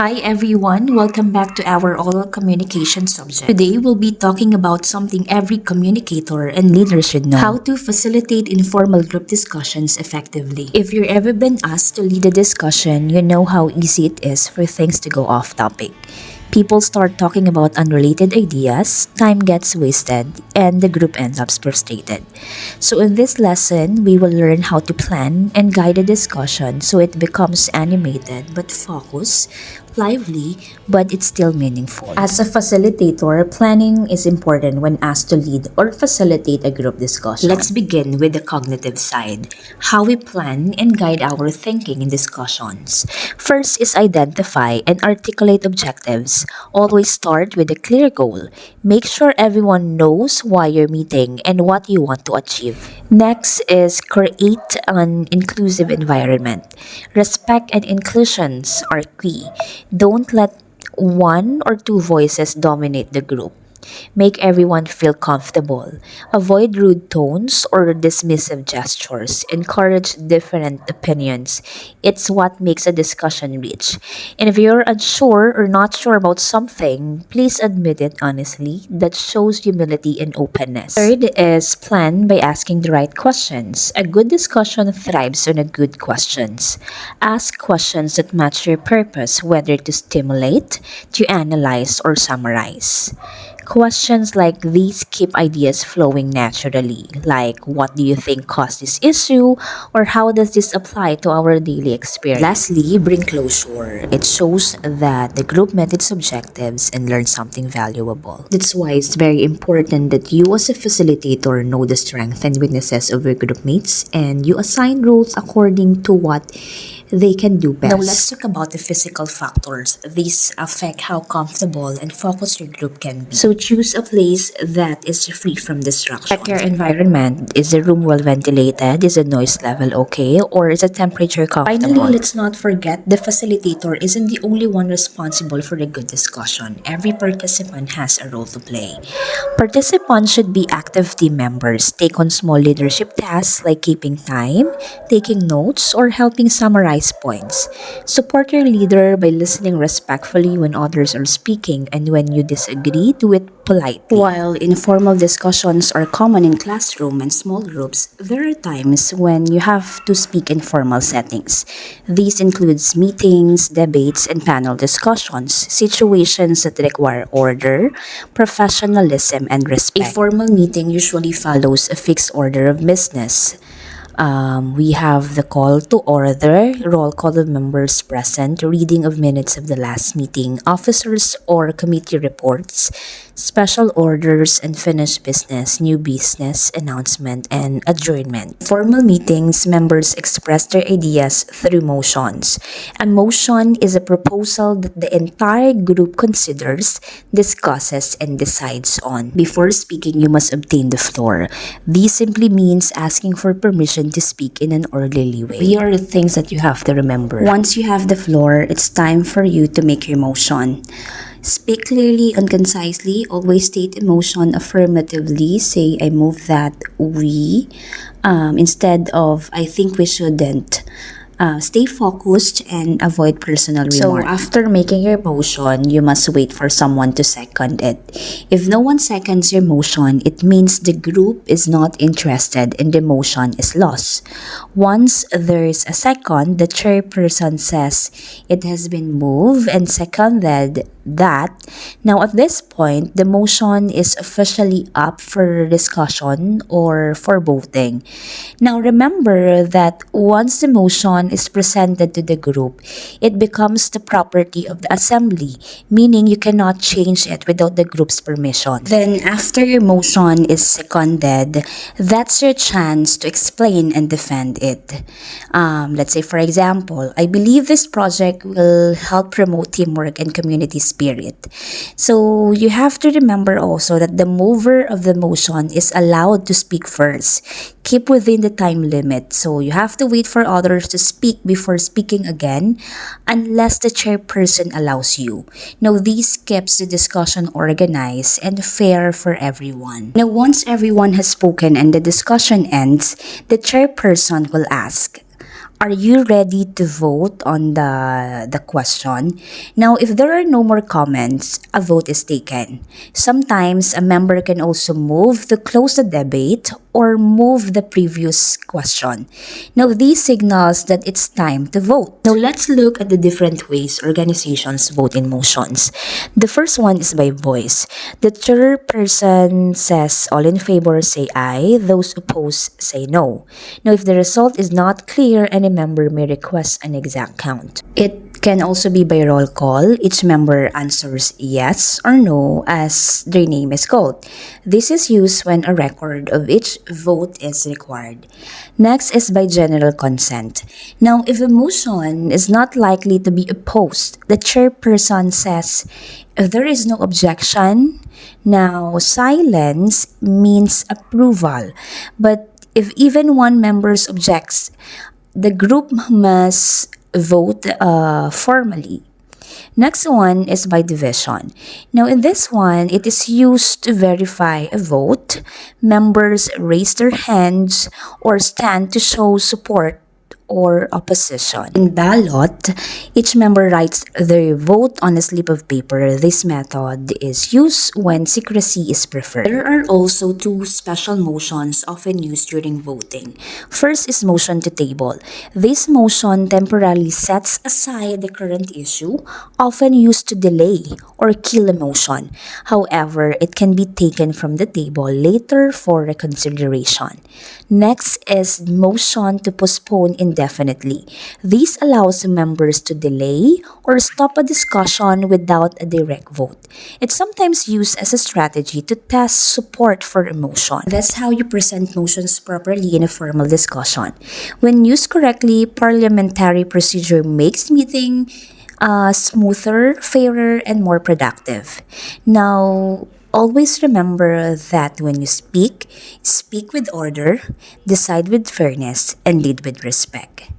Hi everyone, welcome back to our oral communication subject. Today we'll be talking about something every communicator and leader should know. How to facilitate informal group discussions effectively. If you've ever been asked to lead a discussion, you know how easy it is for things to go off topic. People start talking about unrelated ideas, time gets wasted, and the group ends up frustrated. So, in this lesson, we will learn how to plan and guide a discussion so it becomes animated but focused, lively, but it's still meaningful. As a facilitator, planning is important when asked to lead or facilitate a group discussion. Let's begin with the cognitive side, how we plan and guide our thinking in discussions. First is identify and articulate objectives. Always start with a clear goal. Make sure everyone knows why you're meeting and what you want to achieve. Next is create an inclusive environment. Respect and inclusions are key. Don't let one or two voices dominate the group. Make everyone feel comfortable. Avoid rude tones or dismissive gestures. Encourage different opinions. It's what makes a discussion rich. And if you're unsure or not sure about something, please admit it honestly. That shows humility and openness. Third is plan by asking the right questions. A good discussion thrives on a good questions. Ask questions that match your purpose, whether to stimulate, to analyze, or summarize. Questions like these keep ideas flowing naturally, like what do you think caused this issue, or how does this apply to our daily experience? Lastly, bring closure. It shows that the group met its objectives and learned something valuable. That's why it's very important that you as a facilitator know the strengths and weaknesses of your group mates and you assign roles according to what they can do best. Now let's talk about the physical factors. These affect how comfortable and focused your group can be. So choose a place that is free from distraction. Check your environment. Is the room well ventilated? Is the noise level okay? Or is the temperature comfortable? Finally, let's not forget the facilitator isn't the only one responsible for a good discussion. Every participant has a role to play. Participants should be active team members. Take on small leadership tasks like keeping time, taking notes, or helping summarize points. Support your leader by listening respectfully when others are speaking, and when you disagree, do it politely. While informal discussions are common in classroom and small groups, there are times when you have to speak in formal settings. These includes meetings, debates, and panel discussions, situations that require order, professionalism, and respect. A formal meeting usually follows a fixed order of business. We have the call to order, roll call of members present, reading of minutes of the last meeting, officers or committee reports, special orders, and finished business, new business, announcement, and adjournment. Formal meetings, members express their ideas through motions. A motion is a proposal that the entire group considers, discusses, and decides on. Before speaking, you must obtain the floor. This simply means asking for permission to speak in an orderly way. Here are the things that you have to remember. Once you have the floor, it's time for you to make your motion. Speak clearly and concisely. Always state emotion affirmatively. Say, I move that we, instead of I think we shouldn't. Stay focused and avoid personal remarks. So after making your motion, you must wait for someone to second it. If no one seconds your motion, it means the group is not interested and the motion is lost. Once there's a second, the chairperson says it has been moved and seconded that. Now at this point, the motion is officially up for discussion or for voting. Now remember that once the motion is presented to the group, it becomes the property of the assembly, meaning you cannot change it without the group's permission. Then after your motion is seconded, that's your chance to explain and defend it. Let's say for example, I believe this project will help promote teamwork and community spirit. So you have to remember also that the mover of the motion is allowed to speak first. Keep within the time limit. So you have to wait for others to speak before speaking again unless the chairperson allows you. Now this keeps the discussion organized and fair for everyone. Now once everyone has spoken and the discussion ends, the chairperson will ask, Are you ready to vote on the question? Now, if there are no more comments, a vote is taken. Sometimes a member can also move to close the debate or move the previous question. Now, these signals that it's time to vote. Now, let's look at the different ways organizations vote in motions. The first one is by voice. The chairperson says all in favor say aye, those opposed say no. Now, if the result is not clear, any member may request an exact count. It can also be by roll call. Each member answers yes or no as their name is called. This is used when a record of each vote is required. Next is by general consent. Now, if a motion is not likely to be opposed, the chairperson says, if there is no objection, now silence means approval. But if even one member objects, the group must vote formally. Next one is by division. Now, in this one, it is used to verify a vote. Members raise their hands or stand to show support or opposition. In ballot, each member writes their vote on a slip of paper. This method is used when secrecy is preferred. There are also two special motions often used during voting. First is motion to table. This motion temporarily sets aside the current issue, often used to delay or kill a motion. However, it can be taken from the table later for reconsideration. Next is motion to postpone indefinitely. This allows members to delay or stop a discussion without a direct vote. It's sometimes used as a strategy to test support for a motion. That's how you present motions properly in a formal discussion. When used correctly, parliamentary procedure makes meeting smoother, fairer, and more productive. Now, always remember that when you speak with order, decide with fairness, and lead with respect.